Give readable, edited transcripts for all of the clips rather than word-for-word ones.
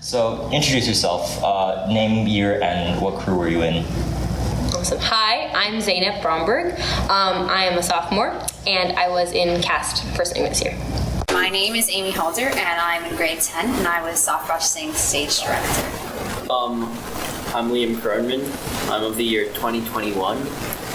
So introduce yourself, name, year, and what crew were you in? Awesome. Hi, I'm Zeynep Bromberg. I am a sophomore, and I was in cast first thing this year. My name is Amy Halder, and I'm in grade 10, and I was soft processing stage director. I'm Liam Kronman. I'm of the year 2021,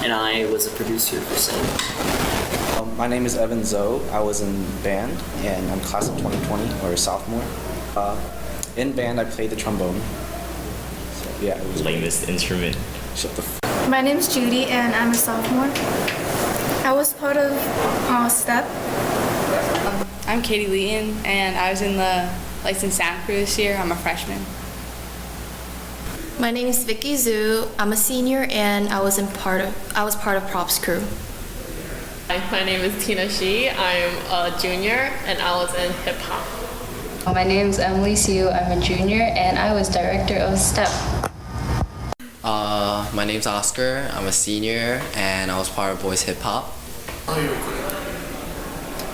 and I was a producer for Sing. My name is Evan Zoe. I was in band, and I'm class of 2020, or a sophomore. In band, I played the trombone. So, yeah, it was Lamest instrument. Shut the My name is Judy, and I'm a sophomore. I was part of STEP. I'm Katie Leton, and I was in the Leton sound crew this year. I'm a freshman. My name is Vicky Siew. I'm a senior, and I was part of props crew. Hi, my name is Tina Shi. I'm a junior, and I was in hip hop. My name is Emily Siew. I'm a junior, and I was director of STEP. My name's Oscar. I'm a senior, and I was part of boys hip hop.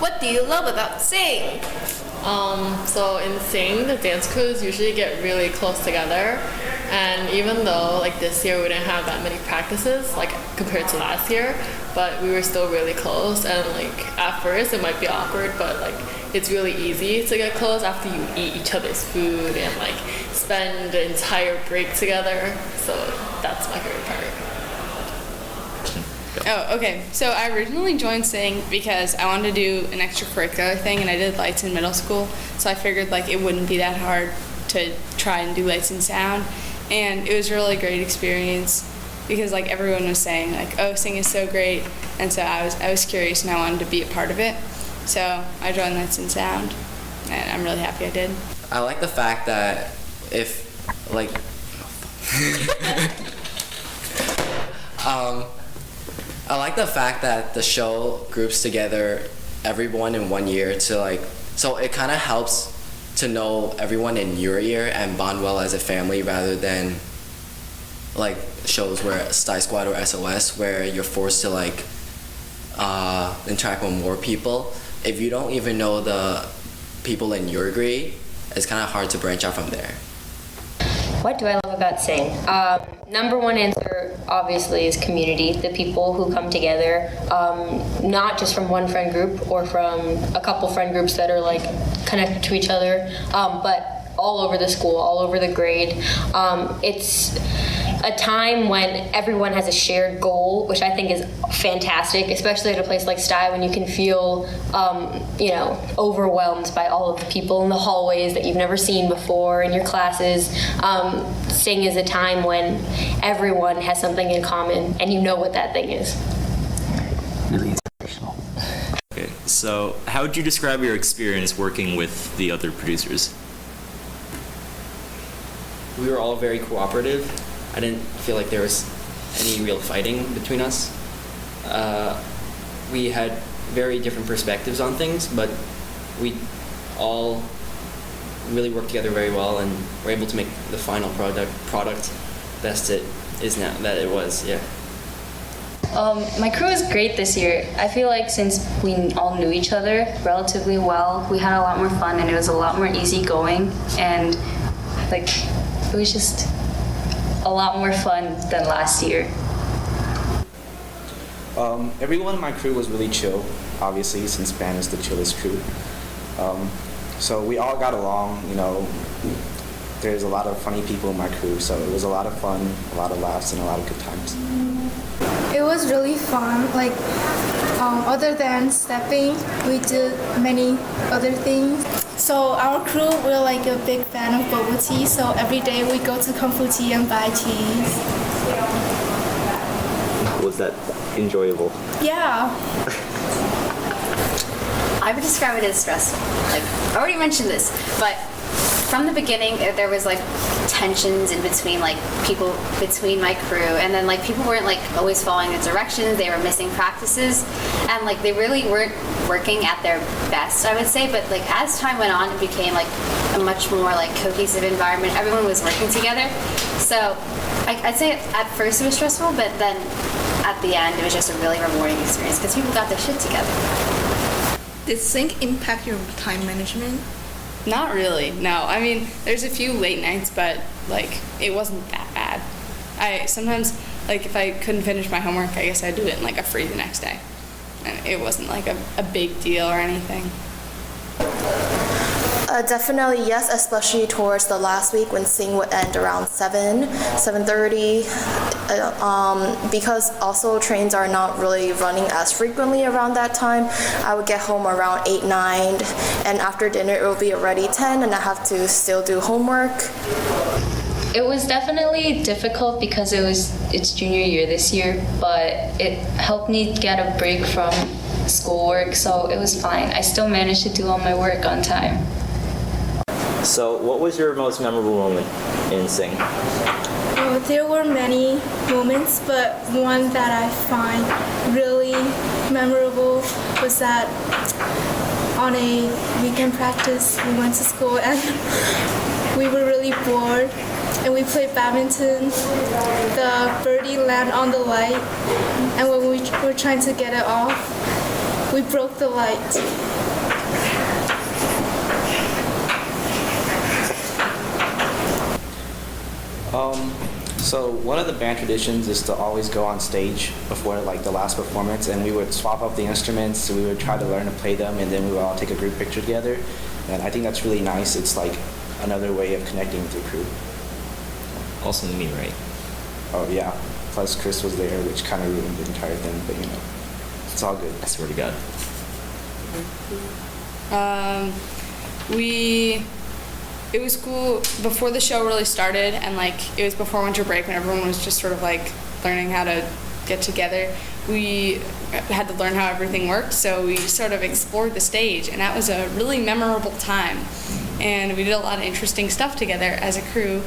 What do you love about Sing? So in Sing, the dance crews usually get really close together, and even though like this year we didn't have that many practices like compared to last year, but we were still really close. And like at first it might be awkward, but like it's really easy to get close after you eat each other's food and like spend the entire break together. So that's my favorite part. Oh, okay. So I originally joined Sing because I wanted to do an extracurricular thing, and I did lights in middle school. So I figured like it wouldn't be that hard to try and do lights and sound, and it was a really great experience because like everyone was saying like, oh, Sing is so great, and so I was curious and I wanted to be a part of it. So I joined lights and sound, and I'm really happy I did. I like the fact that if like I like the fact that the show groups together everyone in one year to like, so it kind of helps to know everyone in your year and bond well as a family rather than like shows where Sty Squad or SOS where you're forced to like interact with more people. If you don't even know the people in your grade, it's kind of hard to branch out from there. What do I love about Sing? Number one answer, obviously, is community. The people who come together, not just from one friend group or from a couple friend groups that are like connected to each other, but all over the school, all over the grade. It's a time when everyone has a shared goal, which I think is fantastic, especially at a place like Sty when you can feel, overwhelmed by all of the people in the hallways that you've never seen before in your classes. Sing is a time when everyone has something in common and you know what that thing is. Really inspirational. Okay, so how would you describe your experience working with the other producers? We were all very cooperative. I didn't feel like there was any real fighting between us. We had very different perspectives on things, but we all really worked together very well and were able to make the final product best it is now that it was. Yeah. My crew was great this year. I feel like since we all knew each other relatively well, we had a lot more fun and it was a lot more easygoing, and like it was just a lot more fun than last year. Everyone in my crew was really chill, obviously, since band is the chillest crew. So we all got along, there's a lot of funny people in my crew, so it was a lot of fun, a lot of laughs, and a lot of good times. It was really fun. Like, other than stepping, we did many other things. So our crew, we're like a big fan of bubble tea, so every day we go to Kung Fu Tea and buy teas. Was that enjoyable? Yeah. I would describe it as stressful. Like, I already mentioned this, but from the beginning, there was like tensions in between like people between my crew, and then like people weren't like always following the directions. They were missing practices, and like they really weren't working at their best, I would say. But like as time went on, it became like a much more like cohesive environment. Everyone was working together. So I'd say at first it was stressful, but then at the end it was just a really rewarding experience because people got their shit together. Did Sync impact your time management? Not really, no. I mean, there's a few late nights, but like it wasn't that bad. I sometimes, like if I couldn't finish my homework, I guess I'd do it in like a free the next day. And it wasn't like a big deal or anything. Definitely yes, especially towards the last week when Sing would end around 7:30. Because also trains are not really running as frequently around that time. I would get home around 8, 9, and after dinner it will be already 10, and I have to still do homework. It was definitely difficult because it's junior year this year, but it helped me get a break from schoolwork, so it was fine. I still managed to do all my work on time. So, what was your most memorable moment in Sing? There were many moments, but one that I find really memorable was that on a weekend practice we went to school and we were really bored and we played badminton. The birdie landed on the light, and when we were trying to get it off, we broke the light. So one of the band traditions is to always go on stage before like the last performance, and we would swap up the instruments, so we would try to learn to play them, and then we would all take a group picture together. And I think that's really nice. It's like another way of connecting with your crew. Also me, right? Oh yeah. Plus Chris was there, which kind of ruined the entire thing, but you know, it's all good. I swear to God. It was cool before the show really started, and like it was before winter break when everyone was just sort of like learning how to get together. We had to learn how everything worked, so we sort of explored the stage, and that was a really memorable time. And we did a lot of interesting stuff together as a crew.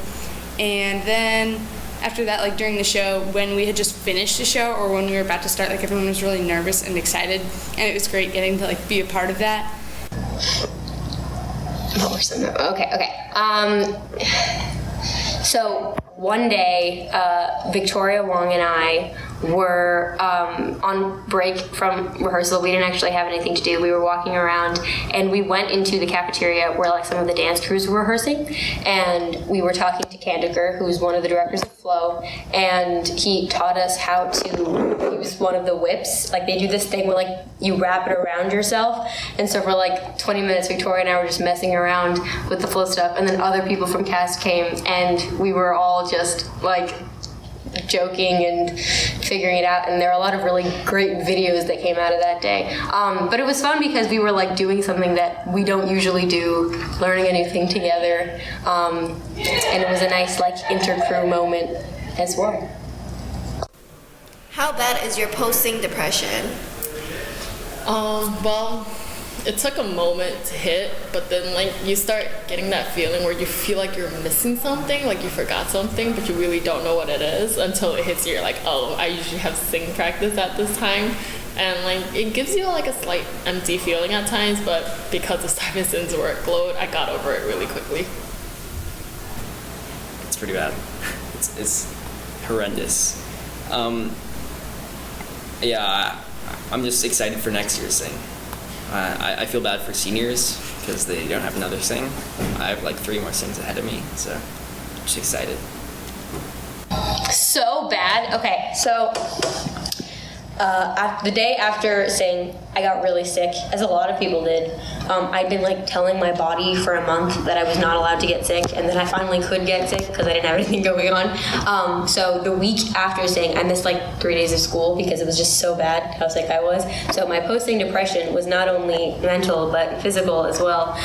And then after that, like during the show, when we had just finished the show or when we were about to start, like everyone was really nervous and excited, and it was great getting to like be a part of that. Okay. So one day, Victoria Wong and I were on break from rehearsal. We didn't actually have anything to do. We were walking around, and we went into the cafeteria where like some of the dance crews were rehearsing, and we were talking to Kandaker, who's one of the directors of Flow, and he taught us how to use one of the whips. Like they do this thing where like you wrap it around yourself, and so for like 20 minutes, Victoria and I were just messing around with the Flow stuff, and then other people from cast came, and we were all just like joking and figuring it out, and there were a lot of really great videos that came out of that day. But it was fun because we were like doing something that we don't usually do, learning a new thing together, and it was a nice like inter-crew moment as well. How bad is your posting depression? Well, it took a moment to hit, but then like you start getting that feeling where you feel like you're missing something, like you forgot something, but you really don't know what it is until it hits you. You're like, oh, I usually have sing practice at this time, and like it gives you like a slight empty feeling at times, but because of Stuyvesant's workload, I got over it really quickly. It's pretty bad. It's horrendous. Yeah, I'm just excited for next year's Sing. I feel bad for seniors because they don't have another Sing. I have like 3 more Sings ahead of me, so I'm just excited. So bad. Okay, so the day after Sing, I got really sick, as a lot of people did. I'd been like telling my body for a month that I was not allowed to get sick, and then I finally could get sick because I didn't have anything going on. So the week after Sing, I missed like 3 days of school because it was just so bad how sick I was. So my post-Sing depression was not only mental but physical as well.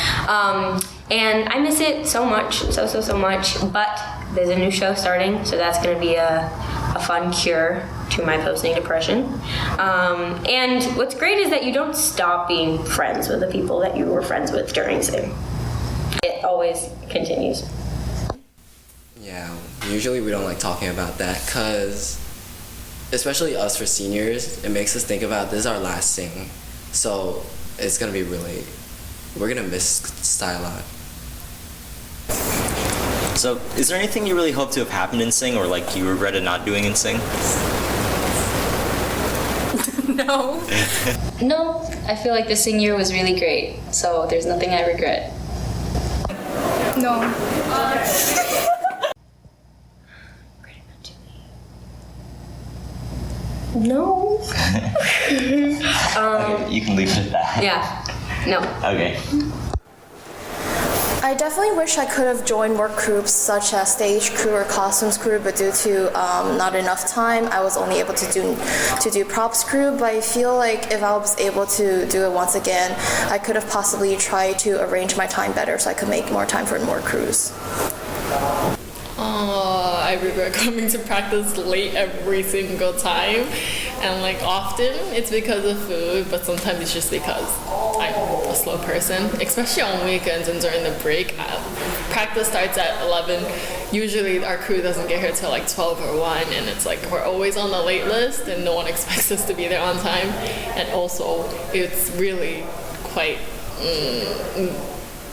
And I miss it so much, so much. But there's a new show starting, so that's going to be a fun cure to my post-Sing depression. And what's great is that you don't stop being friends with the people that you were friends with during Sing. It always continues. Yeah, usually we don't like talking about that because, especially us for seniors, it makes us think about this is our last Sing. So it's going to be really, we're going to miss Sty a lot. So, is there anything you really hope to have happened in Sing, or like you regretted not doing in Sing? No. No, I feel like the Sing year was really great, so there's nothing I regret. No. No. Okay, you can leave it at that. Yeah. No. Okay. I definitely wish I could have joined more groups such as stage crew or costumes crew, but due to not enough time, I was only able to do props crew. But I feel like if I was able to do it once again, I could have possibly tried to arrange my time better so I could make more time for more crews. I regret coming to practice late every single time, and like often it's because of food, but sometimes it's just because I'm a slow person, especially on weekends and during the break. Practice starts at 11. Usually our crew doesn't get here till like 12 or 1, and it's like we're always on the late list and no one expects us to be there on time. And also it's really quite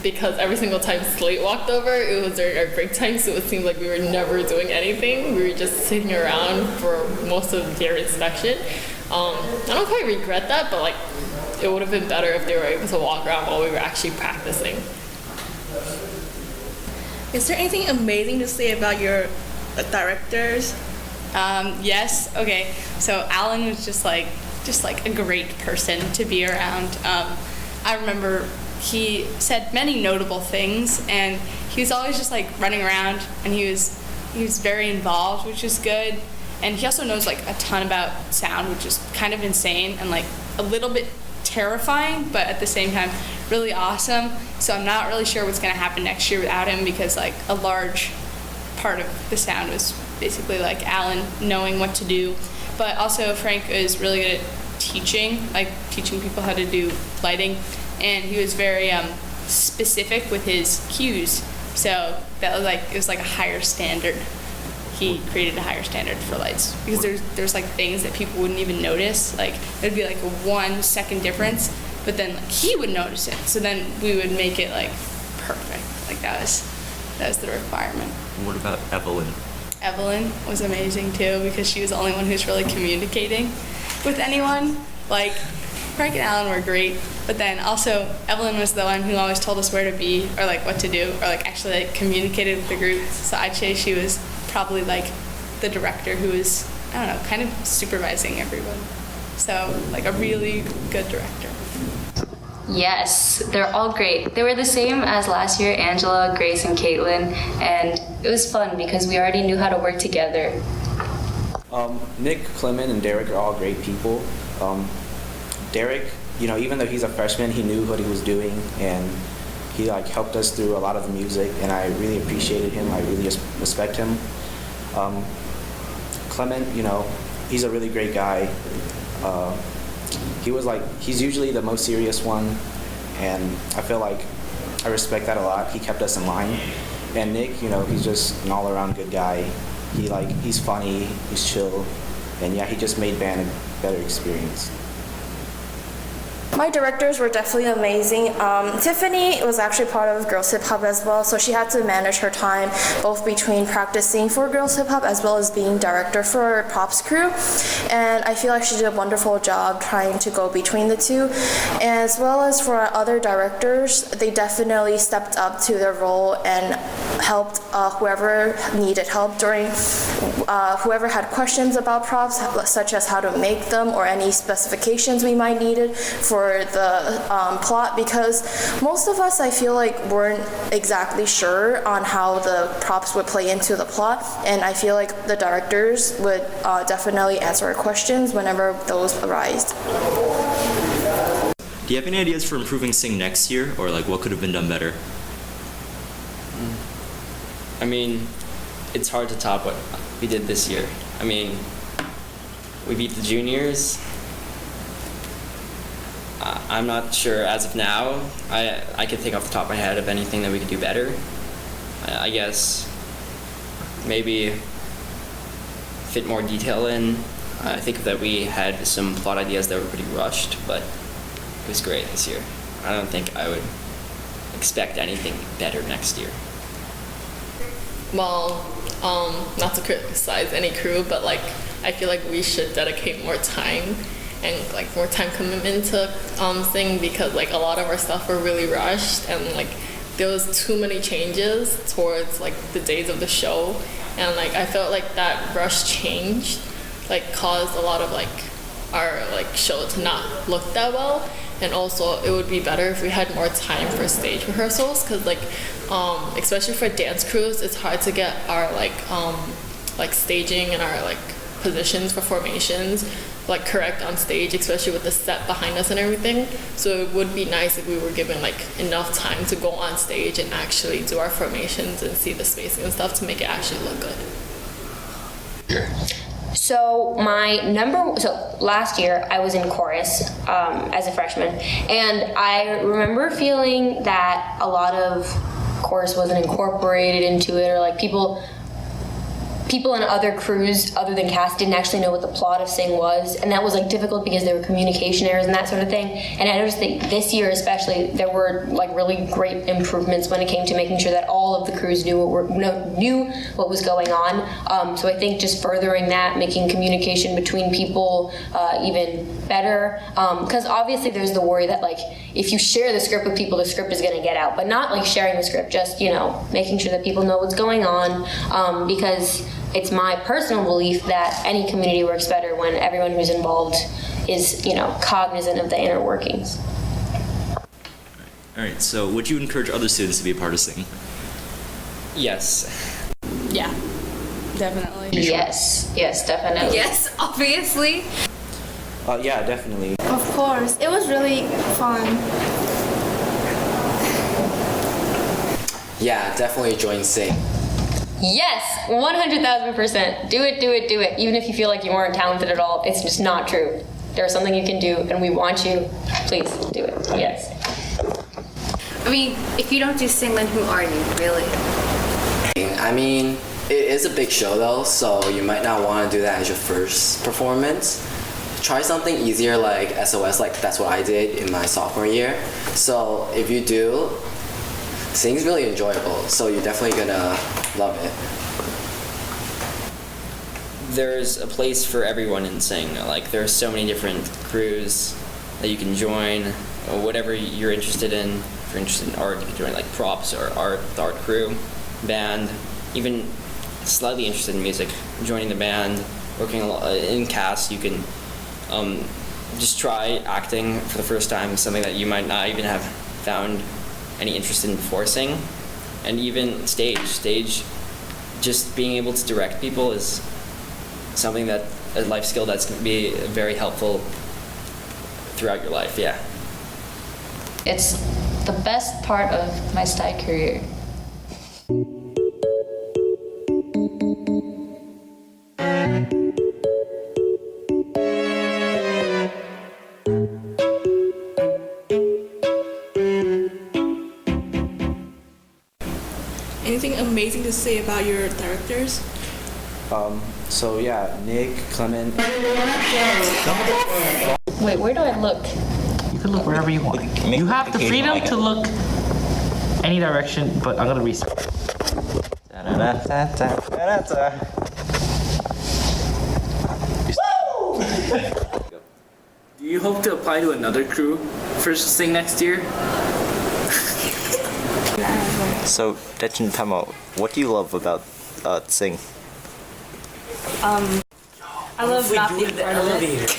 because every single time Slate walked over, it was during our break time, so it seemed like we were never doing anything. We were just sitting around for most of their inspection. I don't quite regret that, but like it would have been better if they were able to walk around while we were actually practicing. Is there anything amazing to say about your directors? Yes. Okay. So Alan was just like a great person to be around. I remember he said many notable things, and he was always just like running around, and he was very involved, which is good. And he also knows like a ton about sound, which is kind of insane and like a little bit terrifying, but at the same time really awesome. So I'm not really sure what's going to happen next year without him, because like a large part of the sound was basically like Alan knowing what to do. But also Frank is really good at teaching people how to do lighting, and he was very specific with his cues. So that was it was like a higher standard. He created a higher standard for lights, because there's like things that people wouldn't even notice. Like it'd be like a 1 second difference, but then like he would notice it. So then we would make it like perfect. Like that was the requirement. What about Evelyn? Evelyn was amazing too, because she was the only one who's really communicating with anyone. Like Frank and Alan were great, but then also Evelyn was the one who always told us where to be, or like what to do, or like actually like communicated with the group. So I'd say she was probably like the director who was, I don't know, kind of supervising everyone. So like a really good director. Yes, they're all great. They were the same as last year, Angela, Grace, and Caitlin, and it was fun because we already knew how to work together. Nick, Clement, and Derek are all great people. Derek, even though he's a freshman, he knew what he was doing, and he like helped us through a lot of the music, and I really appreciated him. I really respect him. Clement, he's a really great guy. He's usually the most serious one, and I feel like I respect that a lot. He kept us in line. And Nick, he's just an all-around good guy. He's funny, he's chill, and yeah, he just made band a better experience. My directors were definitely amazing. Tiffany was actually part of Girls Hip Hop as well, so she had to manage her time both between practicing for Girls Hip Hop as well as being director for props crew. And I feel like she did a wonderful job trying to go between the two. As well as for our other directors, they definitely stepped up to their role and helped whoever needed help during, whoever had questions about props, such as how to make them or any specifications we might needed for the plot, because most of us, I feel like, weren't exactly sure on how the props would play into the plot, and I feel like the directors would definitely answer our questions whenever those arise. Do you have any ideas for improving Sing next year, or like what could have been done better? I mean, it's hard to top what we did this year. I mean, we beat the juniors. I'm not sure as of now. I could think off the top of my head of anything that we could do better. I guess maybe fit more detail in. I think that we had some plot ideas that were pretty rushed, but it was great this year. I don't think I would expect anything better next year. Well, not to criticize any crew, but like I feel like we should dedicate more time and like more time commitment to Sing, because like a lot of our stuff were really rushed, and like there was too many changes towards like the days of the show, and like I felt like that rush change like caused a lot of like our like show to not look that well. And also it would be better if we had more time for stage rehearsals, because like especially for dance crews, it's hard to get our like staging and our like positions for formations like correct on stage, especially with the set behind us and everything. So it would be nice if we were given like enough time to go on stage and actually do our formations and see the spacing and stuff to make it actually look good. So last year I was in chorus as a freshman, and I remember feeling that a lot of chorus wasn't incorporated into it, or like people in other crews other than cast didn't actually know what the plot of Sing was, and that was like difficult because there were communication errors and that sort of thing. And I noticed that this year especially there were like really great improvements when it came to making sure that all of the crews knew what was going on. So I think just furthering that, making communication between people even better, because obviously there's the worry that like if you share the script with people, the script is going to get out, but not like sharing the script, just making sure that people know what's going on, because it's my personal belief that any community works better when everyone who's involved is, cognizant of the inner workings. All right, so would you encourage other students to be a part of Sing? Yes. Yeah, definitely. Yes, definitely. Yes, obviously. Yeah, definitely. Of course, it was really fun. Yeah, definitely join Sing. Yes, 100,000%. Do it. Even if you feel like you aren't talented at all, it's just not true. There's something you can do, and we want you. Please do it. Yes. I mean, if you don't do Sing, then who are you, really? I mean, it is a big show though, so you might not want to do that as your first performance. Try something easier like SOS, like that's what I did in my sophomore year. So if you do, Sing's really enjoyable, so you're definitely gonna love it. There's a place for everyone in Sing. Like there's so many different crews that you can join, or whatever you're interested in. If you're interested in art, you can join like props or the art crew, band, even slightly interested in music, joining the band, working in cast. You can just try acting for the first time, something that you might not even have found any interest in before Sing. And even stage, just being able to direct people is something that a life skill that's going to be very helpful throughout your life. Yeah. It's the best part of my Sty career. Anything amazing to say about your directors? So yeah, Nick, Clement. Wait, where do I look? You can look wherever you want. You have the freedom to look any direction, but I'm gonna reset. Do you hope to apply to another crew for Sing next year? So, Dechen Tamo, what do you love about Sing? I love not being part of it.